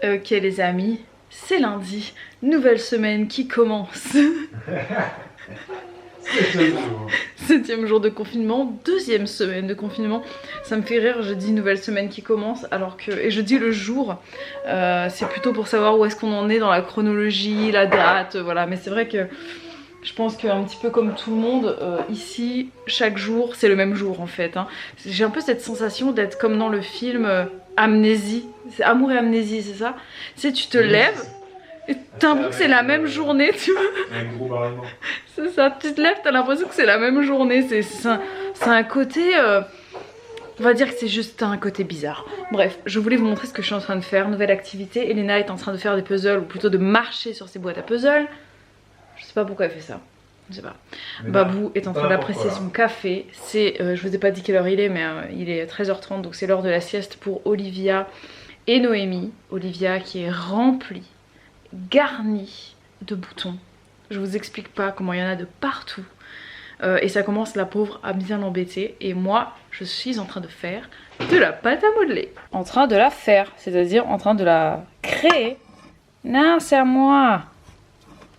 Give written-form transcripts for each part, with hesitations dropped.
Ok les amis, c'est lundi, nouvelle semaine qui commence. 7e jour de confinement, 2e semaine de confinement. Ça me fait rire, je dis nouvelle semaine qui commence alors que... Et je dis le jour, c'est plutôt pour savoir où est-ce qu'on en est dans la chronologie, la date, voilà. Mais c'est vrai que je pense qu'un petit peu comme tout le monde, ici, chaque jour, c'est le même jour en fait. Hein. J'ai un peu cette sensation d'être comme dans le film Amnésie. C'est Amour et Amnésie, c'est ça? Tu sais, tu te lèves et t'as l'impression que c'est la même journée, tu vois. Un gros barrement. C'est ça, tu te lèves, t'as l'impression que c'est la même journée. C'est un côté... on va dire que c'est juste un côté bizarre. Bref, je voulais vous montrer ce que je suis en train de faire. Nouvelle activité. Elena est en train de faire des puzzles, ou plutôt de marcher sur ses boîtes à puzzles. Je sais pas pourquoi elle fait ça. Je sais pas. Mais Babou est en train d'apprécier son café. C'est, je vous ai pas dit quelle heure il est, mais il est 13h30, donc c'est l'heure de la sieste pour Olivia et Noémie. Olivia qui est remplie, garnie de boutons. Je vous explique pas comment il y en a de partout. Et ça commence, la pauvre, à bien l'embêter. Et moi, je suis en train de faire de la pâte à modeler. En train de la faire, c'est-à-dire en train de la créer. Non, c'est à moi.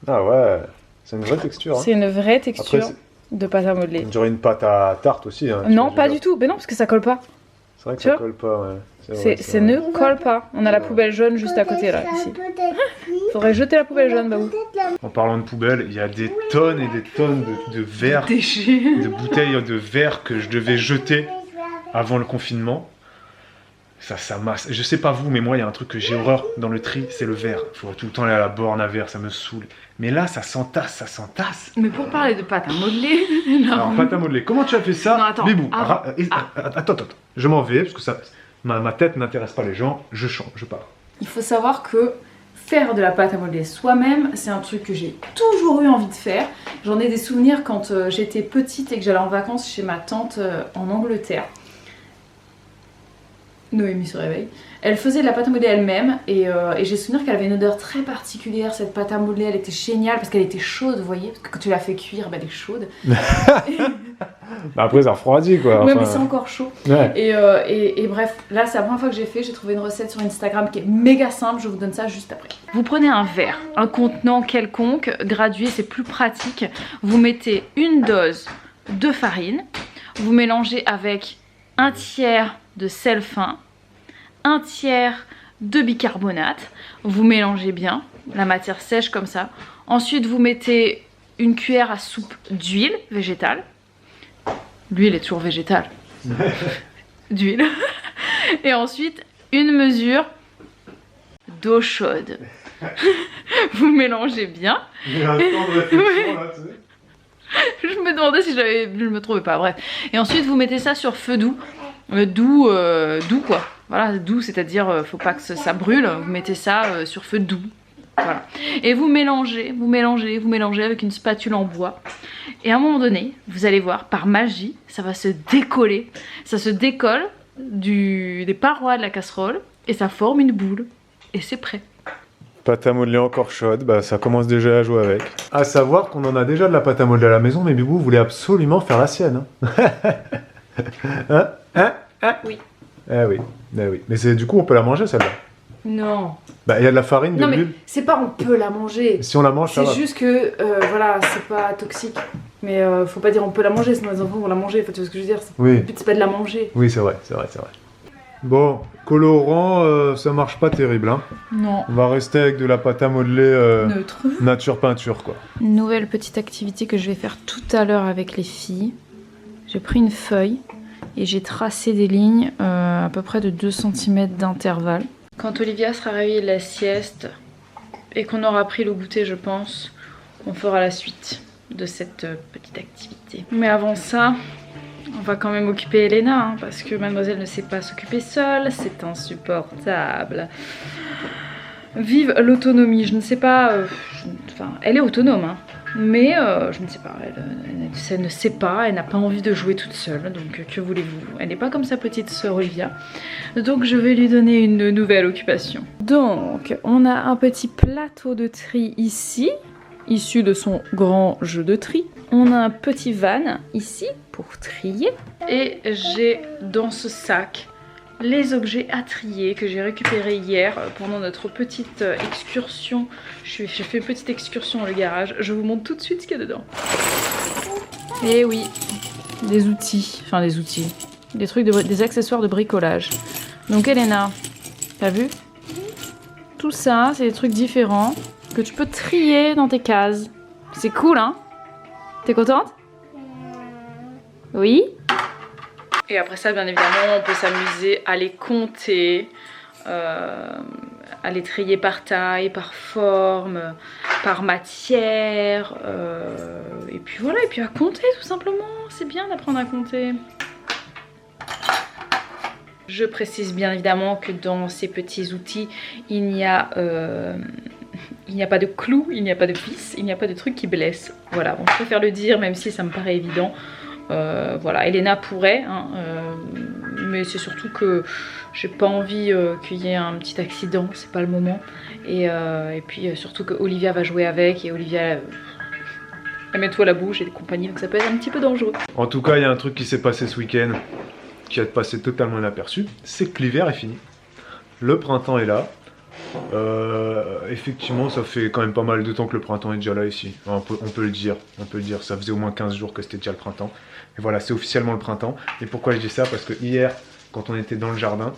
Ah ouais, c'est une vraie texture. Hein. C'est une vraie texture. Après, de pâte à modeler. On dirait une pâte à tarte aussi. Hein, non, pas du tout. Mais non, parce que ça colle pas. C'est vrai que tu ça vois colle pas, ouais. C'est ne colle pas. On a la poubelle jaune juste à côté là, ici. Faudrait jeter la poubelle jaune, Babou. En parlant de poubelle, il y a des tonnes et des tonnes de verres, déchets, de bouteilles de verre que je devais jeter avant le confinement. Ça masse. Je sais pas vous, mais moi, il y a un truc que j'ai horreur dans le tri, c'est le verre. Il faut tout le temps aller à la borne à verre, ça me saoule. Mais là, ça s'entasse, ça s'entasse. Mais pour parler de pâte à modeler... Alors, pâte à modeler, comment tu as fait ça? Non, attends. Bibou, attends. Je m'en vais, parce que ça, ma tête n'intéresse pas les gens. Je change, je pars. Il faut savoir que faire de la pâte à modeler soi-même, c'est un truc que j'ai toujours eu envie de faire. J'en ai des souvenirs quand j'étais petite et que j'allais en vacances chez ma tante en Angleterre. Noémie se réveille. Elle faisait de la pâte à modeler elle-même et j'ai souvenir qu'elle avait une odeur très particulière, cette pâte à modeler. Elle était géniale parce qu'elle était chaude, vous voyez, parce que quand tu la fais cuire, bah, elle est chaude. Bah après ça refroidit quoi. Ouais, enfin... mais c'est encore chaud. Ouais. Et bref, là c'est la première fois que j'ai fait. J'ai trouvé une recette sur Instagram qui est méga simple. Je vous donne ça juste après. Vous prenez un verre, un contenant quelconque, gradué, c'est plus pratique. Vous mettez une dose de farine. Vous mélangez avec un tiers de sel fin, un tiers de bicarbonate. Vous mélangez bien la matière sèche comme ça. Ensuite, vous mettez une cuillère à soupe d'huile végétale. L'huile est toujours végétale. D'huile. Et ensuite, une mesure d'eau chaude. Vous mélangez bien. Il y a un temps de réflexion là, tu sais. Je me demandais si je me trouvais pas, bref. Et ensuite, vous mettez ça sur feu doux. Doux quoi. Voilà, doux, c'est-à-dire faut pas que ça brûle. Vous mettez ça sur feu doux. Voilà. Et vous mélangez avec une spatule en bois. Et à un moment donné, vous allez voir, par magie, ça va se décoller. Ça se décolle des parois de la casserole et ça forme une boule. Et c'est prêt. Pâte à modeler encore chaude, bah ça commence déjà à jouer avec. À savoir qu'on en a déjà de la pâte à modeler à la maison, mais Bibou voulait absolument faire la sienne. Hein? Oui. Eh oui. Mais du coup on peut la manger celle-là. Non. Bah il y a de la farine, de Non mais l'huile. c'est pas on peut la manger. Si on la mange, ça va. C'est juste que voilà, c'est pas toxique. Mais faut pas dire on peut la manger, sinon les enfants vont la manger. Tu vois ce que je veux dire? Oui. Le but c'est pas de la manger. Oui, c'est vrai. Bon, colorant, ça marche pas terrible. Hein. Non. On va rester avec de la pâte à modeler Neutre. nature peinture, quoi. Nouvelle petite activité que je vais faire tout à l'heure avec les filles. J'ai pris une feuille et j'ai tracé des lignes à peu près de 2 cm d'intervalle. Quand Olivia sera réveillée de la sieste et qu'on aura pris le goûter, je pense, on fera la suite de cette petite activité. Mais avant ça, on va quand même occuper Elena, hein, parce que mademoiselle ne sait pas s'occuper seule, c'est insupportable. Vive l'autonomie, je ne sais pas, enfin elle est autonome, hein, mais je ne sais pas, elle ne sait pas, elle n'a pas envie de jouer toute seule, donc que voulez-vous, elle n'est pas comme sa petite sœur Olivia, donc je vais lui donner une nouvelle occupation. Donc on a un petit plateau de tri ici, issu de son grand jeu de tri. On a un petit van ici pour trier. Et j'ai dans ce sac les objets à trier que j'ai récupérés hier pendant notre petite excursion. J'ai fait une petite excursion dans le garage. Je vous montre tout de suite ce qu'il y a dedans. Et oui, des outils, enfin des outils, des trucs, des accessoires de bricolage. Donc Elena, t'as vu? Tout ça, c'est des trucs différents que tu peux trier dans tes cases. C'est cool, hein? T'es contente? Oui? Et après ça, bien évidemment, on peut s'amuser à les compter, à les trier par taille, par forme, par matière. Et puis voilà, et puis à compter tout simplement. C'est bien d'apprendre à compter. Je précise bien évidemment que dans ces petits outils, il n'y a pas de clous, il n'y a pas de vis, il n'y a pas de trucs qui blessent. Voilà, bon, je préfère le dire même si ça me paraît évident. Voilà, Elena pourrait, hein, mais c'est surtout que j'ai pas envie qu'il y ait un petit accident, c'est pas le moment. Et puis surtout que Olivia va jouer avec et Olivia elle met tout à la bouche et compagnie, donc ça peut être un petit peu dangereux. En tout cas, il y a un truc qui s'est passé ce week-end qui a passé totalement inaperçu, c'est que l'hiver est fini. Le printemps est là. Effectivement, ça fait quand même pas mal de temps que le printemps est déjà là ici. On peut le dire, ça faisait au moins 15 jours que c'était déjà le printemps. Et voilà, c'est officiellement le printemps. Et pourquoi je dis ça? Parce que hier, quand on était dans le jardin,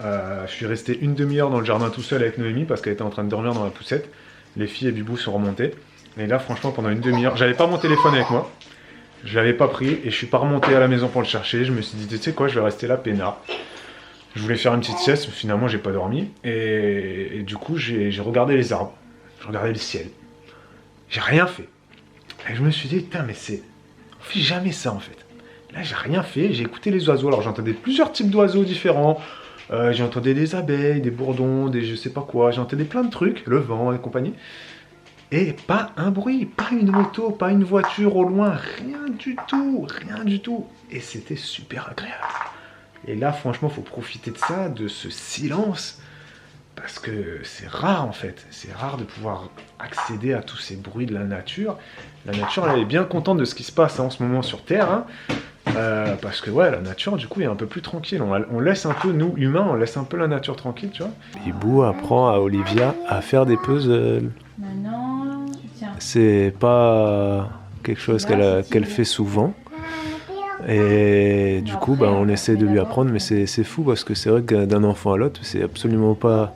je suis resté une demi-heure dans le jardin tout seul avec Noémie parce qu'elle était en train de dormir dans la poussette. Les filles et Bibou sont remontées. Et là, franchement, pendant une demi-heure, j'avais pas mon téléphone avec moi. Je l'avais pas pris et je suis pas remonté à la maison pour le chercher. Je me suis dit, tu sais quoi, je vais rester là peinard. Je voulais faire une petite sieste, mais finalement j'ai pas dormi. Et du coup j'ai regardé les arbres, j'ai regardé le ciel. J'ai rien fait. Et je me suis dit, putain mais on fait jamais ça en fait. Là j'ai rien fait, j'ai écouté les oiseaux. Alors j'entendais plusieurs types d'oiseaux différents. J'entendais des abeilles, des bourdons, des je sais pas quoi. J'entendais plein de trucs, le vent et compagnie. Et pas un bruit, pas une moto, pas une voiture au loin, rien du tout, rien du tout. Et c'était super agréable. Et là, franchement, il faut profiter de ça, de ce silence, parce que c'est rare en fait. C'est rare de pouvoir accéder à tous ces bruits de la nature. La nature, elle est bien contente de ce qui se passe en ce moment sur Terre, hein, parce que ouais, la nature, du coup, est un peu plus tranquille. On laisse un peu, nous, humains, on laisse un peu la nature tranquille, tu vois. Bibou apprend à Olivia à faire des puzzles. Maintenant, tiens. C'est pas quelque chose qu'elle fait souvent. Et du coup, bah, on essaie de lui apprendre, mais c'est fou parce que c'est vrai que d'un enfant à l'autre, c'est absolument pas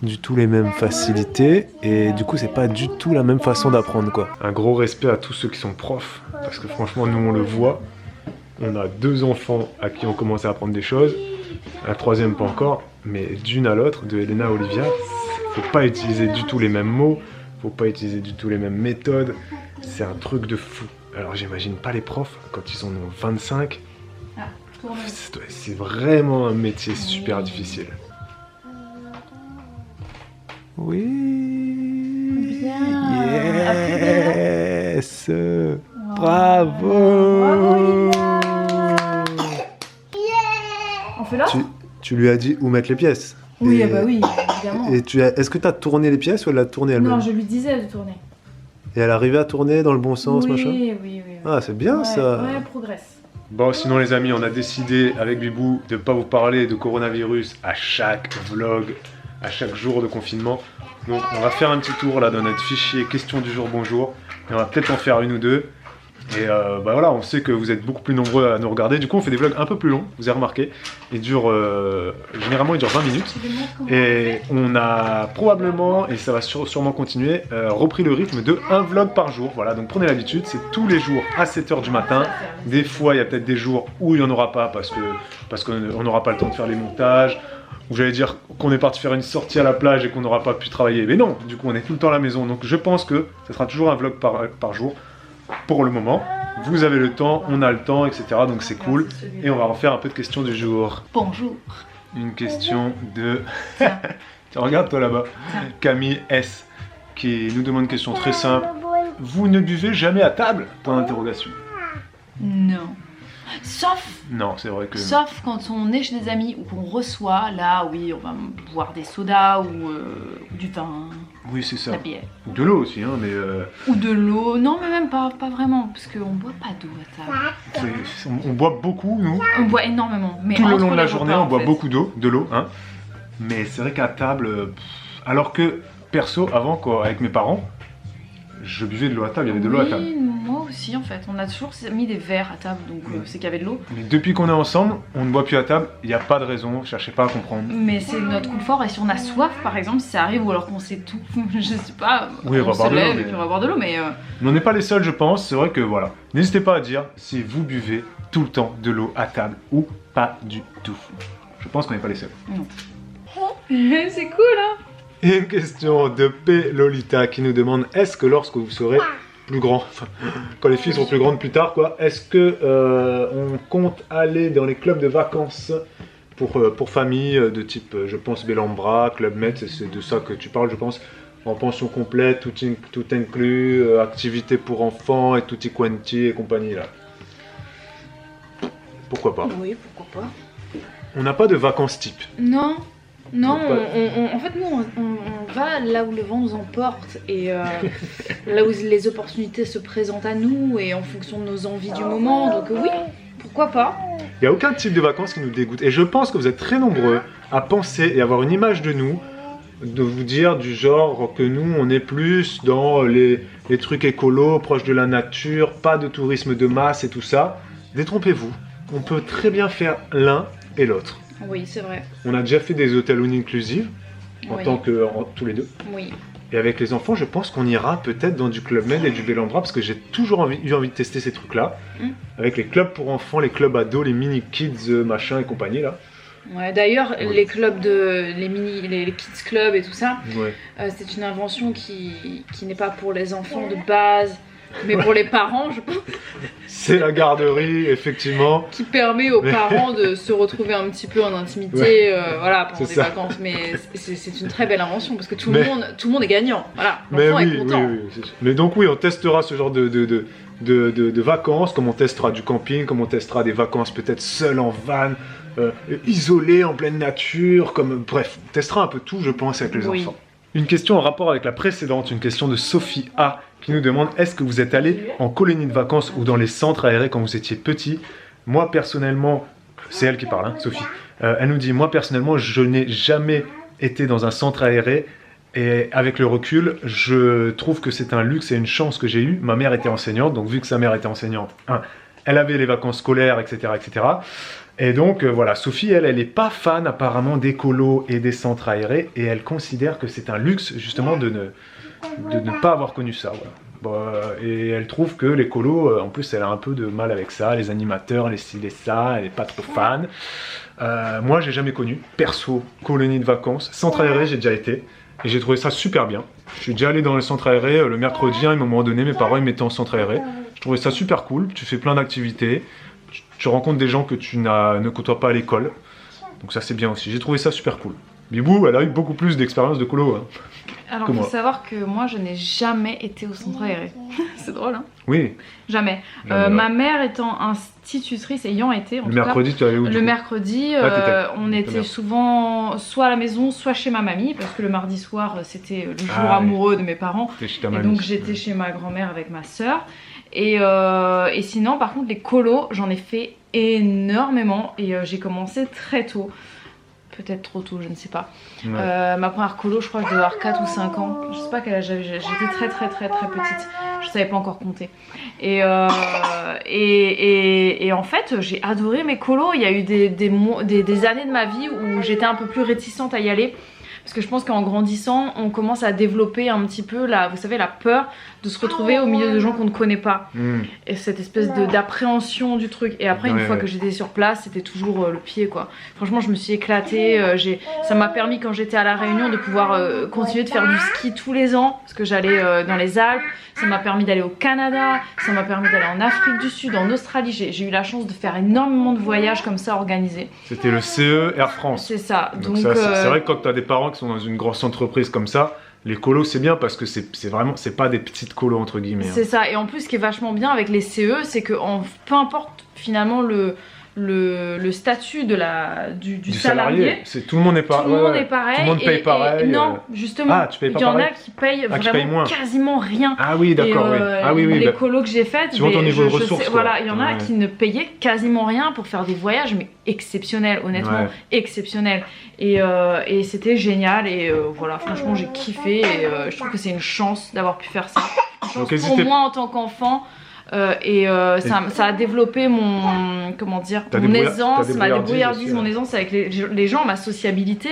du tout les mêmes facilités et du coup, c'est pas du tout la même façon d'apprendre, quoi. Un gros respect à tous ceux qui sont profs parce que franchement, nous on le voit, on a 2 enfants à qui on commence à apprendre des choses, un 3e pas encore, mais d'une à l'autre, de Elena à Olivia, faut pas utiliser du tout les mêmes mots, faut pas utiliser du tout les mêmes méthodes, c'est un truc de fou. Alors j'imagine pas les profs quand ils en ont 25. C'est vraiment un métier super difficile. Oui. Bien. Yes. Bravo. On fait l'autre? Tu lui as dit où mettre les pièces. Oui, bah oui, évidemment. Et est-ce que tu as tourné les pièces ou elle a tourné elle-même? Non, je lui disais de tourner. Et elle arrivait à tourner dans le bon sens, oui, machin? Oui. Ah, c'est bien, ouais, ça. Ouais, progresse. Bon, sinon les amis, on a décidé avec Bibou de ne pas vous parler de coronavirus à chaque vlog, à chaque jour de confinement. Donc on va faire un petit tour là dans notre fichier questions du jour bonjour. Et on va peut-être en faire une ou deux. Et bah voilà, on sait que vous êtes beaucoup plus nombreux à nous regarder. Du coup, on fait des vlogs un peu plus longs, vous avez remarqué. Généralement, ils durent 20 minutes. Et on a probablement, et ça va sûrement continuer, repris le rythme de un vlog par jour. Voilà, donc prenez l'habitude, c'est tous les jours à 7 h du matin. Des fois, il y a peut-être des jours où il n'y en aura pas parce qu'on n'aura pas le temps de faire les montages. Ou j'allais dire qu'on est parti faire une sortie à la plage et qu'on n'aura pas pu travailler. Mais non, du coup, on est tout le temps à la maison. Donc je pense que ce sera toujours un vlog par jour. Pour le moment, vous avez le temps, on a le temps, etc. Donc c'est cool. Et on va refaire un peu de questions du jour. Bonjour. Une question de... Tiens, regarde toi là-bas. Camille S. qui nous demande une question très simple. Vous ne buvez jamais à table? Point d'interrogation. Non. Non, c'est vrai que... Sauf quand on est chez des amis ou qu'on reçoit, là oui, on va boire des sodas ou du vin. Oui, c'est ça. La bière. Ou de l'eau aussi, hein, mais... Ou de l'eau, non mais même pas vraiment, parce qu'on boit pas d'eau à table. On boit beaucoup, nous. On boit énormément. Mais tout le long de la les journée, repas, on boit en fait. beaucoup de l'eau, hein. Mais c'est vrai qu'à table... alors que, perso, avant, quoi, avec mes parents, je buvais de l'eau à table, il y avait de l'eau à table. Oui, moi aussi en fait. On a toujours mis des verres à table, donc c'est qu'il y avait de l'eau. Mais depuis qu'on est ensemble, on ne boit plus à table, il n'y a pas de raison, cherchez pas à comprendre. Mais c'est notre confort, et si on a soif par exemple, si ça arrive, ou alors qu'on sait tout, je sais pas, Oui, on va se boire de l'eau, lève mais- et puis on va boire de l'eau, mais... Mais on n'est pas les seuls, je pense, c'est vrai que voilà. N'hésitez pas à dire si vous buvez tout le temps de l'eau à table ou pas du tout. Je pense qu'on n'est pas les seuls. c'est cool hein. Et une question de P. Lolita qui nous demande, est-ce que lorsque vous serez plus grand, enfin, quand les filles seront plus grandes plus tard, quoi, est-ce que on compte aller dans les clubs de vacances pour famille, de type, je pense, Bellambra, Club Med, c'est de ça que tu parles, je pense, en pension complète, tout inclus, activités pour enfants et tutti quanti et compagnie, là. Pourquoi pas? Oui, pourquoi pas. On n'a pas de vacances type. Non, non, Pas- en fait nous on va là où le vent nous emporte et là où les opportunités se présentent à nous et en fonction de nos envies du moment, donc oui, pourquoi pas. Il n'y a aucun type de vacances qui nous dégoûte. Et je pense que vous êtes très nombreux à penser et avoir une image de nous, de vous dire du genre que nous, on est plus dans les trucs écolos, proches de la nature, pas de tourisme de masse et tout ça. Détrompez-vous, on peut très bien faire l'un et l'autre. Oui, c'est vrai. On a déjà fait des hôtels all-inclusive en Oui. tant que tous les deux. Oui. Et avec les enfants, je pense qu'on ira peut-être dans du Club Med et du Bellambra parce que j'ai toujours eu envie de tester ces trucs-là. Avec les clubs pour enfants, les clubs ados, les mini kids, machin et compagnie là. Ouais, d'ailleurs, Oui. les clubs les kids clubs et tout ça, Ouais. c'est une invention qui n'est pas pour les enfants de base, mais pour les parents, je pense, C'est la garderie, effectivement. qui permet aux Mais- parents de se retrouver un petit peu en intimité, voilà, pendant C'est des ça. vacances. Mais c'est une très belle invention parce que tout Mais- le monde est gagnant. Voilà, Mais l'enfant oui, est content. oui, c'est sûr. Mais donc oui, on testera ce genre de vacances, comme on testera du camping, comme on testera des vacances peut-être seules en van, isolées en pleine nature, comme bref, on testera un peu tout, je pense, avec les Oui. enfants. Une question en rapport avec la précédente, une question de Sophie A qui nous demande, est-ce que vous êtes allé en colonie de vacances ou dans les centres aérés quand vous étiez petit? Moi personnellement, c'est elle qui parle, hein, Sophie. Elle nous dit, moi personnellement, je n'ai jamais été dans un centre aéré. Et avec le recul, je trouve que c'est un luxe et une chance que j'ai eu. Ma mère était enseignante, donc vu que sa mère était enseignante, elle avait les vacances scolaires, etc. etc. Et donc voilà, Sophie, elle n'est pas fan apparemment des colos et des centres aérés, et elle considère que c'est un luxe justement de ne pas avoir connu ça. Voilà. Bon, et elle trouve que les colos, en plus elle a un peu de mal avec ça, les animateurs, les ci, les ça, elle n'est pas trop fan. Moi j'ai jamais connu, perso, colonie de vacances, centre aéré j'ai déjà été. Et j'ai trouvé ça super bien. Je suis déjà allé dans les centres aérés le mercredi, à un moment donné, mes parents ils mettaient en centre aéré. Je trouvais ça super cool, tu fais plein d'activités, tu rencontres des gens que tu ne côtoies pas à l'école. Donc ça c'est bien aussi, j'ai trouvé ça super cool. Bibou, elle a eu beaucoup plus d'expérience de colo. Hein. Alors, que il faut moi. savoir que moi, je n'ai jamais été au centre aéré. C'est drôle, hein? Oui, Jamais. Jamais, ouais. Ma mère étant institutrice, ayant été, en le tout cas, mercredi tu allais où du le coup mercredi, Ah, t'étais- on était merde. souvent soit à la maison, soit chez ma mamie, parce que le mardi soir, c'était le jour Ah, oui. amoureux de mes parents. T'es chez ta Et mamie. donc j'étais chez ma grand-mère avec ma soeur. Et sinon, par contre, les colos, j'en ai fait énormément. Et j'ai commencé très tôt. Peut-être trop tôt, je ne sais pas. Ouais. Ma première colo, je crois que je devais avoir 4 ou 5 ans. Je sais pas quel âge j'avais. J'étais très petite. Je savais pas encore compter. Et en fait, j'ai adoré mes colos. Il y a eu des années de ma vie où j'étais un peu plus réticente à y aller. Parce que je pense qu'en grandissant, on commence à développer un petit peu vous savez, la peur de se retrouver au milieu de gens qu'on ne connaît pas. Et cette espèce d'appréhension du truc. Et après, une Ouais, fois ouais. que j'étais sur place, c'était toujours le pied, quoi. Franchement, je me suis éclatée. Ça m'a permis, quand j'étais à La Réunion, de pouvoir continuer de faire du ski tous les ans. Parce que j'allais dans les Alpes. Ça m'a permis d'aller au Canada. Ça m'a permis d'aller en Afrique du Sud, en Australie. J'ai eu la chance de faire énormément de voyages comme ça organisés. C'était le CE Air France. C'est ça. Donc ça, c'est vrai que quand tu as des parents qui sont dans une grosse entreprise comme ça, les colos c'est bien parce que c'est pas des petites colos entre guillemets. C'est ça, et en plus ce qui est vachement bien avec les CE, c'est que peu importe finalement le statut du salarié, tout le monde est pareil. Tout le monde est pareil. Tout le monde paye pareil. Non, justement, il y en a qui payent vraiment quasiment rien. Ah oui, d'accord. Les colos que j'ai faites, tu vois ton niveau de ressources. Voilà, il y en a qui ne payaient quasiment rien pour faire des voyages, mais exceptionnels, honnêtement, exceptionnels. Et c'était génial. Et voilà, franchement, j'ai kiffé. Et je trouve que c'est une chance d'avoir pu faire ça. Une chance pour moi en tant qu'enfant. Ça a développé mon aisance, ma débrouillardise, mon aisance avec les gens, ma sociabilité.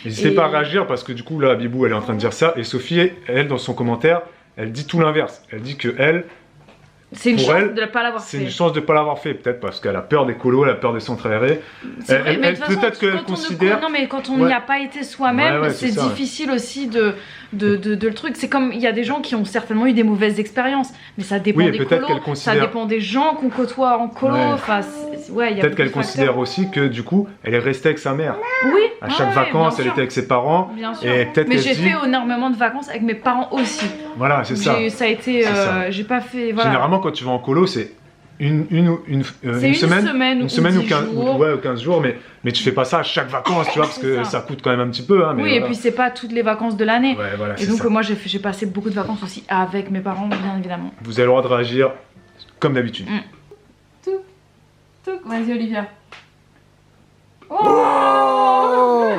N'hésitez pas à réagir parce que du coup là Bibou elle est en train de dire ça et Sophie elle dans son commentaire elle dit tout l'inverse. Elle dit que c'est une chance de ne pas l'avoir fait. C'est une chance de ne pas l'avoir fait, peut-être parce qu'elle a peur des colos, elle a peur des centres aérés. Peut-être qu'elle considère. Non, mais quand on n'y a pas été soi-même, c'est difficile aussi de le truc. C'est comme il y a des gens qui ont certainement eu des mauvaises expériences, mais ça dépend des colos, ça dépend des gens qu'on côtoie en colo. Enfin, peut-être qu'elle considère aussi que du coup, elle est restée avec sa mère. Oui. À chaque vacances, elle était avec ses parents. Bien sûr. Et mais j'ai fait énormément de vacances avec mes parents aussi. Voilà, c'est ça. Ça a été. J'ai pas fait. Généralement, quand tu vas en colo, c'est une semaine ou 15 jours, mais tu fais pas ça à chaque vacances, tu vois, parce que ça coûte quand même un petit peu. Hein, et puis c'est pas toutes les vacances de l'année. Et donc moi j'ai passé beaucoup de vacances aussi avec mes parents, bien évidemment. Vous avez le droit de réagir comme d'habitude. Tout. Vas-y Olivia. Oh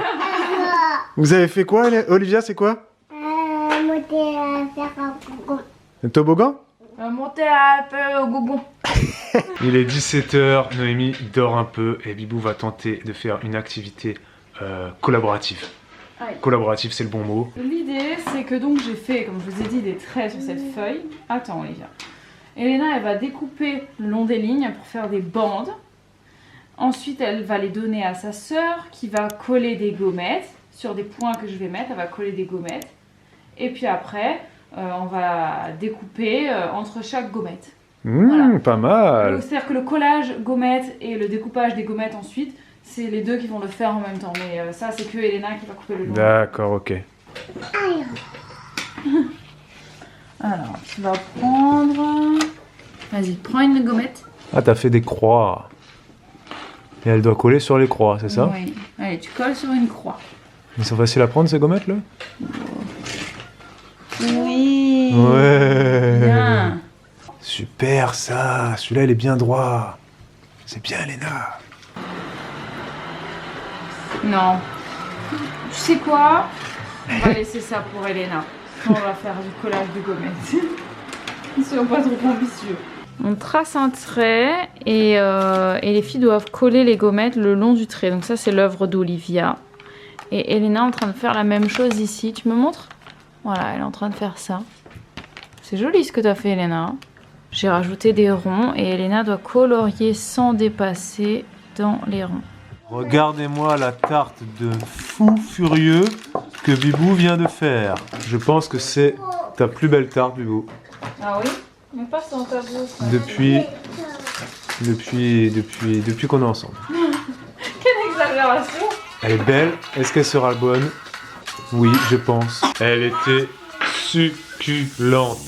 vous avez fait quoi, Olivia, c'est quoi? Monter à faire un gogo. Un toboggan? Monter un peu au gogo. Il est 17h, Noémie dort un peu et Bibou va tenter de faire une activité collaborative. Collaborative, c'est le bon mot. L'idée, c'est que donc j'ai fait, comme je vous ai dit, des traits sur cette feuille. Attends, Olivia. Elena, elle va découper le long des lignes pour faire des bandes. Ensuite, elle va les donner à sa sœur qui va coller des gommettes sur des points que je vais mettre. Elle va coller des gommettes. Et puis après, on va découper entre chaque gommette. Voilà. Pas mal. C'est-à-dire que le collage gommette et le découpage des gommettes ensuite, c'est les deux qui vont le faire en même temps. Mais ça, c'est que Elena qui va couper le long. D'accord, ok. Alors, tu vas prendre... Vas-y, prends une gommette. Ah, t'as fait des croix. Et elle doit coller sur les croix, c'est ça? Oui. Allez, tu colles sur une croix. Ils sont faciles à prendre, ces gommettes, là? Oui. Ouais. Bien. Super, ça. Celui-là, il est bien droit. C'est bien, Elena. Non. Tu sais quoi? On va laisser ça pour Elena. On va faire du collage de gommettes. Ne soyons pas trop ambitieux. On trace un trait et les filles doivent coller les gommettes le long du trait. Donc ça, c'est l'œuvre d'Olivia. Et Elena est en train de faire la même chose ici. Tu me montres? Voilà, elle est en train de faire ça. C'est joli ce que tu as fait, Elena. J'ai rajouté des ronds et Elena doit colorier sans dépasser dans les ronds. Regardez-moi la tarte de fou furieux que Bibou vient de faire. Je pense que c'est ta plus belle tarte, Bibou. Ah oui? Mais pas sans ta bouche. Depuis qu'on est ensemble. Quelle exagération! Elle est belle. Est-ce qu'elle sera bonne? Oui, je pense. Elle était succulente.